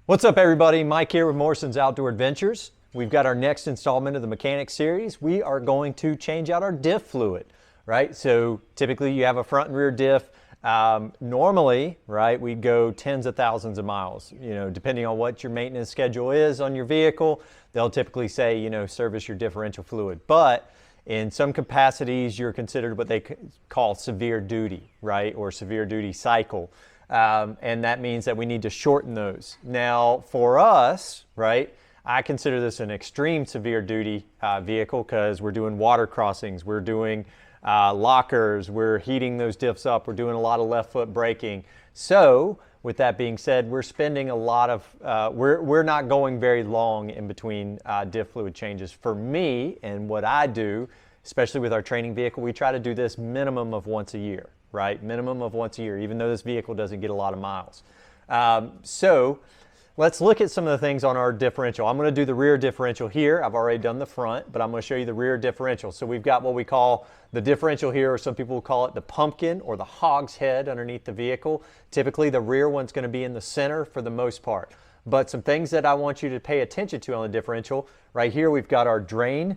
What's up, everybody? Mike here with Morrison's Outdoor Adventures. We've got our next installment of the mechanic series. We are going to change out our diff fluid, right? So typically you have a front and rear diff. Normally, right, we go tens of thousands of miles, depending on what your maintenance schedule is on your vehicle. They'll typically say, service your differential fluid. But in some capacities, you're considered what they call severe duty, right, or severe duty cycle. And that means that we need to shorten those. Now, for us, right, I consider this an extreme severe duty vehicle because we're doing water crossings, we're doing lockers, we're heating those diffs up, we're doing a lot of left foot braking. So, with that being said, we're spending a lot of, we're not going very long in between diff fluid changes. For me, and what I do, especially with our training vehicle, we try to do this minimum of once a year, right? Minimum of once a year, even though this vehicle doesn't get a lot of miles. So let's look at some of the things on our differential. I'm going to do the rear differential here. I've already done the front, but I'm going to show you the rear differential. So we've got what we call the differential here, or some people will call it the pumpkin or the hog's head underneath the vehicle. Typically the rear one's going to be in the center for the most part. But some things that I want you to pay attention to on the differential, right here we've got our drain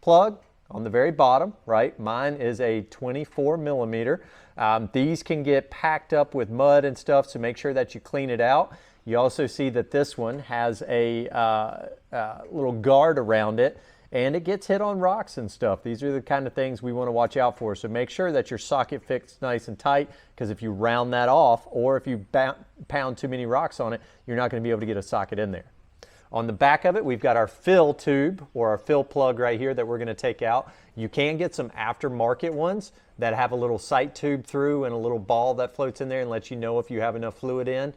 plug on the very bottom, right? Mine is a 24 millimeter. These can get packed up with mud and stuff, so make sure that you clean it out. You also see that this one has a little guard around it, and it gets hit on rocks and stuff. These are the kind of things we want to watch out for. So make sure that your socket fits nice and tight, because if you round that off, or if you pound too many rocks on it, you're not going to be able to get a socket in there. On the back of it, we've got our fill tube, or our fill plug right here, that we're going to take out. You can get some aftermarket ones that have a little sight tube through and a little ball that floats in there and lets you know if you have enough fluid in,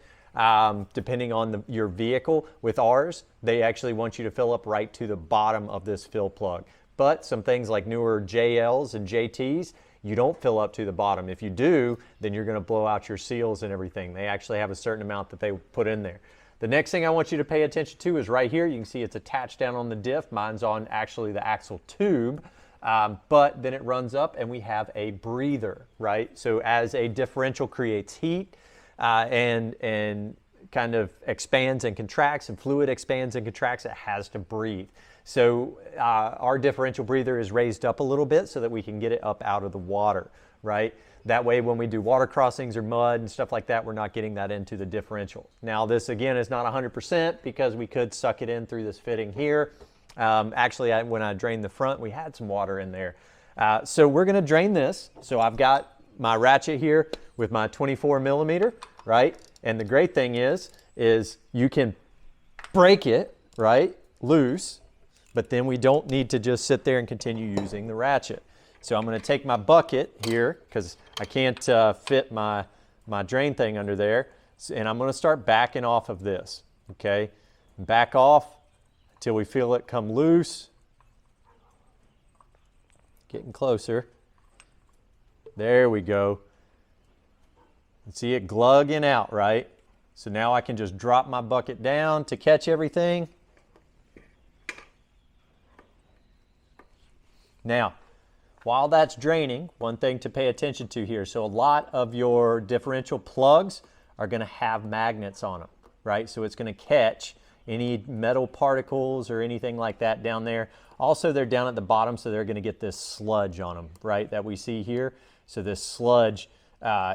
depending on your vehicle. With ours, they actually want you to fill up right to the bottom of this fill plug. But some things like newer JLs and JTs, you don't fill up to the bottom. If you do, then you're going to blow out your seals and everything. They actually have a certain amount that they put in there. The next thing I want you to pay attention to is right here. You can see it's attached down on the diff. Mine's on actually the axle tube, but then it runs up and we have a breather, right? So as a differential creates heat and kind of expands and contracts, and fluid expands and contracts, it has to breathe. So our differential breather is raised up a little bit so that we can get it up out of the water, right? That way, when we do water crossings or mud and stuff like that, we're not getting that into the differential. Now, this again is not 100% because we could suck it in through this fitting here. Actually, when I drained the front, we had some water in there. So we're going to drain this. So I've got my ratchet here with my 24 millimeter, right? And the great thing is you can break it, right, loose, but then we don't need to just sit there and continue using the ratchet. So I'm going to take my bucket here, because I can't fit my drain thing under there, and I'm going to start backing off of this, okay? Back off until we feel it come loose. Getting closer. There we go. See it glugging out, right? So now I can just drop my bucket down to catch everything. Now, while that's draining, one thing to pay attention to here. So a lot of your differential plugs are going to have magnets on them, right? So it's going to catch any metal particles or anything like that down there. Also, they're down at the bottom, so they're going to get this sludge on them, right, that we see here. So this sludge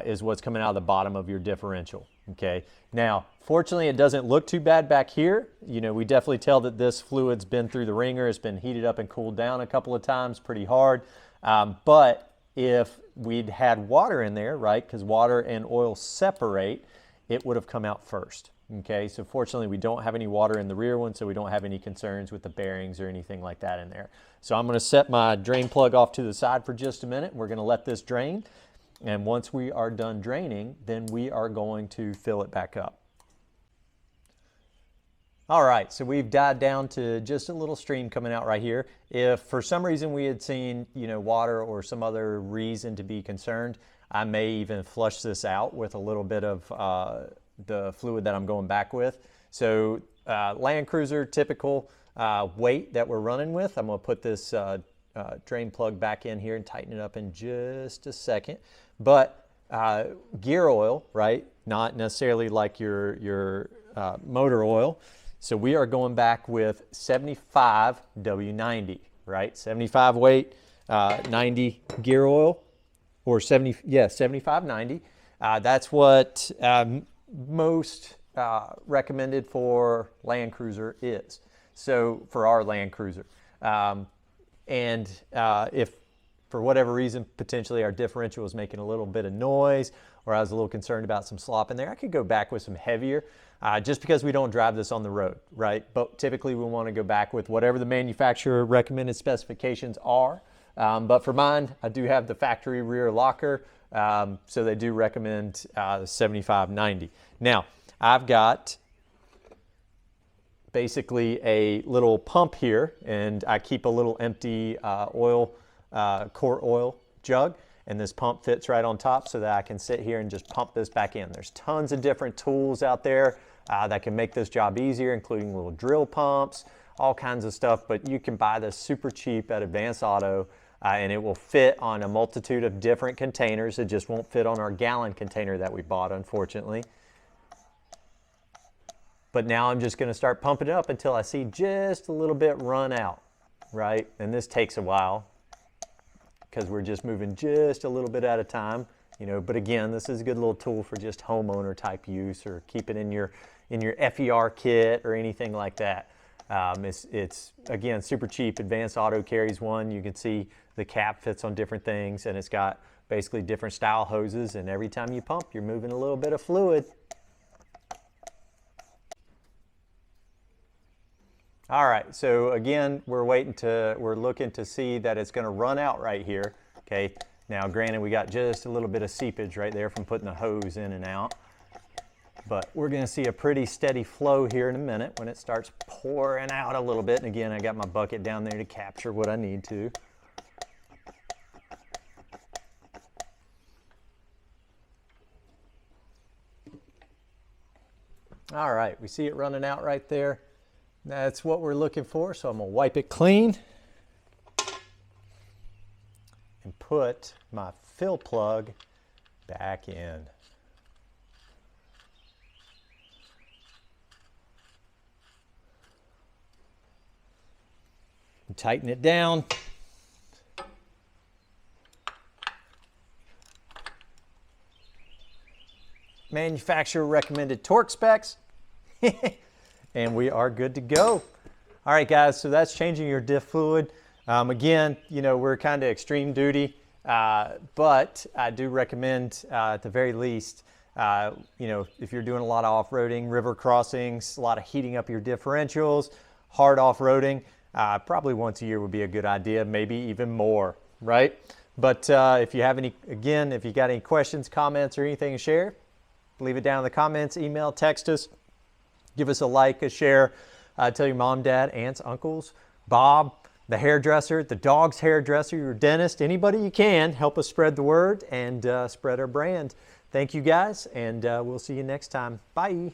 is what's coming out of the bottom of your differential, okay? Now, fortunately, it doesn't look too bad back here. We definitely tell that this fluid's been through the ringer. It's been heated up and cooled down a couple of times pretty hard. But if we'd had water in there, right, because water and oil separate, it would have come out first, okay? So fortunately, we don't have any water in the rear one, so we don't have any concerns with the bearings or anything like that in there. So I'm going to set my drain plug off to the side for just a minute. We're going to let this drain, and once we are done draining, then we are going to fill it back up. All right, so we've dialed down to just a little stream coming out right here. If for some reason we had seen, water or some other reason to be concerned, I may even flush this out with a little bit of the fluid that I'm going back with. So Land Cruiser typical weight that we're running with. I'm going to put this drain plug back in here and tighten it up in just a second. But gear oil, right? Not necessarily like your motor oil. So we are going back with 75 W90, right? 75 weight, 90 gear oil, or 75/90. That's what most recommended for Land Cruiser is. So for our Land Cruiser. If for whatever reason, potentially our differential was making a little bit of noise, or I was a little concerned about some slop in there, I could go back with some heavier, just because we don't drive this on the road, right? But typically we want to go back with whatever the manufacturer recommended specifications are. But for mine, I do have the factory rear locker, so they do recommend 75/90. Now, I've got basically a little pump here, and I keep a little empty core oil jug, and this pump fits right on top so that I can sit here and just pump this back in. There's tons of different tools out there that can make this job easier, including little drill pumps, all kinds of stuff, but you can buy this super cheap at Advanced Auto, and it will fit on a multitude of different containers. It just won't fit on our gallon container that we bought, unfortunately. But now I'm just going to start pumping it up until I see just a little bit run out, right? And this takes a while, because we're just moving just a little bit at a time, you know. But again, this is a good little tool for just homeowner type use, or keep it in your FER kit or anything like that. It's again super cheap. Advanced Auto carries one. You can see the cap fits on different things, and it's got basically different style hoses, and every time you pump, you're moving a little bit of fluid. All right, so again, we're looking to see that it's gonna run out right here, okay? Now, granted, we got just a little bit of seepage right there from putting the hose in and out, but we're gonna see a pretty steady flow here in a minute when it starts pouring out a little bit. And again, I got my bucket down there to capture what I need to. All right, we see it running out right there. That's what we're looking for, so I'm gonna wipe it clean and put my fill plug back in. And tighten it down. Manufacturer recommended torque specs. And we are good to go. All right, guys, so that's changing your diff fluid. Again, you know, we're kind of extreme duty, but I do recommend, at the very least, you know, if you're doing a lot of off-roading, river crossings, a lot of heating up your differentials, hard off-roading, probably once a year would be a good idea, maybe even more, right? But if you have any, again, if you got any questions, comments, or anything to share, leave it down in the comments, email, text us. Give us a like, a share. Tell your mom, dad, aunts, uncles, Bob, the hairdresser, the dog's hairdresser, your dentist, anybody you can. Help us spread the word and spread our brand. Thank you, guys, and we'll see you next time. Bye.